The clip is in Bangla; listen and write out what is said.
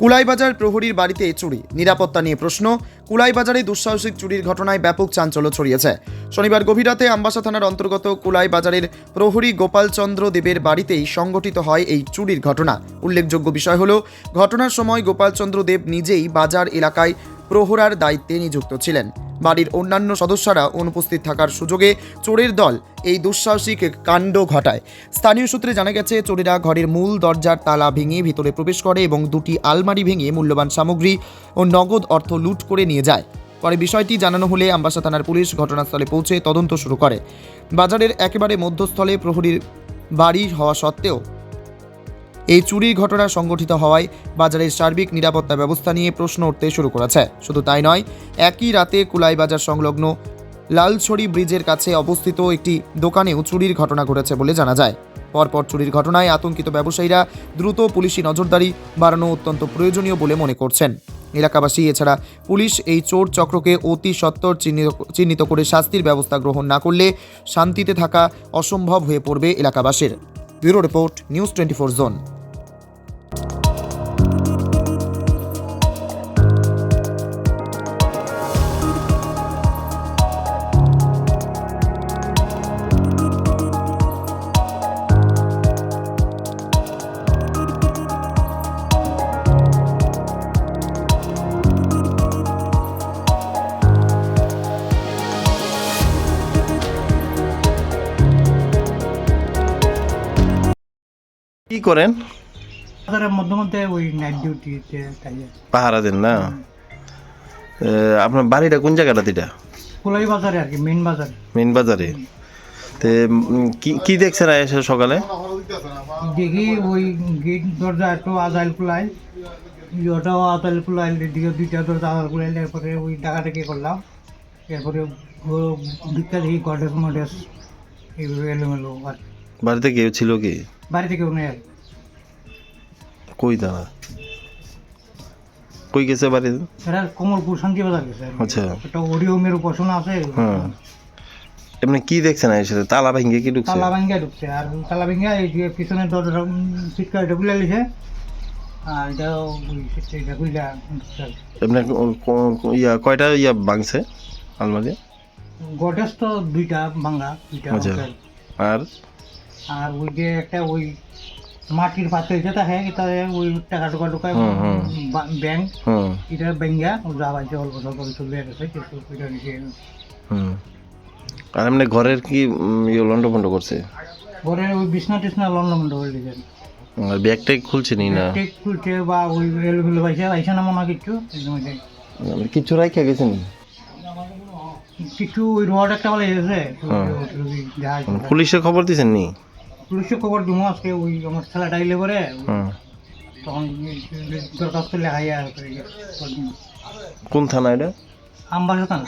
কুলাইবাজার প্রহরীর বাড়িতে চুরি, নিরাপত্তা নিয়ে প্রশ্ন। কুলাইবাজারে দুঃসাহসিক চুরির ঘটনায় ব্যাপক চাঞ্চল্য ছড়িয়েছে। শনিবার গভীর রাতে আমবাসা থানার অন্তর্গত কুলাইবাজারের প্রহরী গোপালচন্দ্র দেবের বাড়িতেই সংঘটিত হয় এই চুরির ঘটনা। উল্লেখযোগ্য বিষয় হল, ঘটনার সময় গোপালচন্দ্র দেব নিজেই বাজার এলাকায় প্রহরার দায়িত্বে নিযুক্ত ছিলেন। বাড়ির অন্যান্য সদস্যরা অনুপস্থিত থাকার সুযোগে চোরের দল এই দুঃসাহসিক কাণ্ড ঘটায়। স্থানীয় সূত্রে জানা গেছে, চোরেরা ঘরের মূল দরজার তালা ভেঙে ভিতরে প্রবেশ করে এবং দুটি আলমারি ভেঙে মূল্যবান সামগ্রী ও নগদ অর্থ লুট করে নিয়ে যায়। পরে বিষয়টি জানানো হলে আমবাসা থানার পুলিশ ঘটনাস্থলে পৌঁছে তদন্ত শুরু করে। বাজারের একেবারে মধ্যস্থলে প্রহরীর বাড়ি হওয়া সত্ত্বেও এই চুরির ঘটনা সংঘটিত হওয়ায় বাজারের সার্বিক নিরাপত্তা ব্যবস্থা নিয়ে প্রশ্ন উঠতে শুরু করেছে। শুধু তাই নয়, একই রাতে কুলাইবাজার সংলগ্ন লালছড়ি ব্রিজের কাছে অবস্থিত একটি দোকানেও চুরির ঘটনা ঘটেছে বলে জানা যায়। পরপর চুরির ঘটনায় আতঙ্কিত ব্যবসায়ীরা দ্রুত পুলিশি নজরদারি বাড়ানো অত্যন্ত প্রয়োজনীয় বলে মনে করছেন এলাকাবাসী। এছাড়া পুলিশ এই চোর চক্রকে অতি সত্বর চিহ্নিত করে শাস্তির ব্যবস্থা গ্রহণ না করলে শান্তিতে থাকা অসম্ভব হয়ে পড়বে এলাকাবাসীর। Bureau report, news 24 zone. কি করেন? বাজারের মধ্যে মধ্যে ওই নাইট ডিউটিতে থাকি। পাহারা দেন না? আপনার বাড়িটা কোন জায়গাটাতে? এটা কুলাই বাজারে আর কি, মেইন বাজারে। মেইন বাজারে। তে কি দেখছেন এসে সকালে? দেখি ওই গেট দরজা একটু আজাইল খুলাই, ওটাও আজাইল খুলাই, দিকে দুইটা দরজা আজাইল খুলাই, এরপরে ওই ডাকাডাকি করলাম। এরপরে দিকটা দেখি গডেস মডেস এইভাবে এলোমেলো। আর বাড়িতে কেউ ছিল কি? বাড়িতে কেউ নেই। আর কই দাঁড়া কই গেছে বাড়িতে? এরা কোমরপুর শান্তি বাজার গেছে। আচ্ছা, একটা ওরিওমের উপাসনা আছে। হ্যাঁ। এমনি কি দেখছেন এসে? তালা ভেঙে কি ঢুকছে? তালা ভাঙ্গা ঢুকছে, আর তালা ভাঙ্গা এই যে পিছনের দরজা সিটকা এটা খুলে লিছে, আর এটাও এটা খুলে ঢুকছে। এমনি কয়টা ভাঙছে আলমারি? গডেস তো দুইটা ভাঙ্গা, দুইটা। আচ্ছা। আর আর ওই যে একটা ওই মাটির পাত্র যেটা হ্যাঁ, এটা ওই টাকা টোকা টোকা ব্যাংক, এটা ব্যাঙ্গা যা পাইছে অল্প স্বল্প চলে গেছে কিছু। এটা নিচে আর এমনি ঘরের কি লন্ড ফন্ড করছে? ঘরে ওই বিছনা টিছনা লন্ডমন্ড হয়ে দিয়েছেন। আর ব্যাগটাই খুলছে নি না? খুলছে বা ওই এলোমেলো পাইছে না মনে কিছু কিছু রাইখা গেছেন? কিছু ওই রড একটা বলে গেছে। পুলিশে খবর দিয়েছেন নি? পুলিশে খবর দিব আজকে। ওই আমার ছেলেটা আইলে পরে তখন দরখাস্ত লেখাইয়া। কোন থানা এটা? আমবাসা থানা।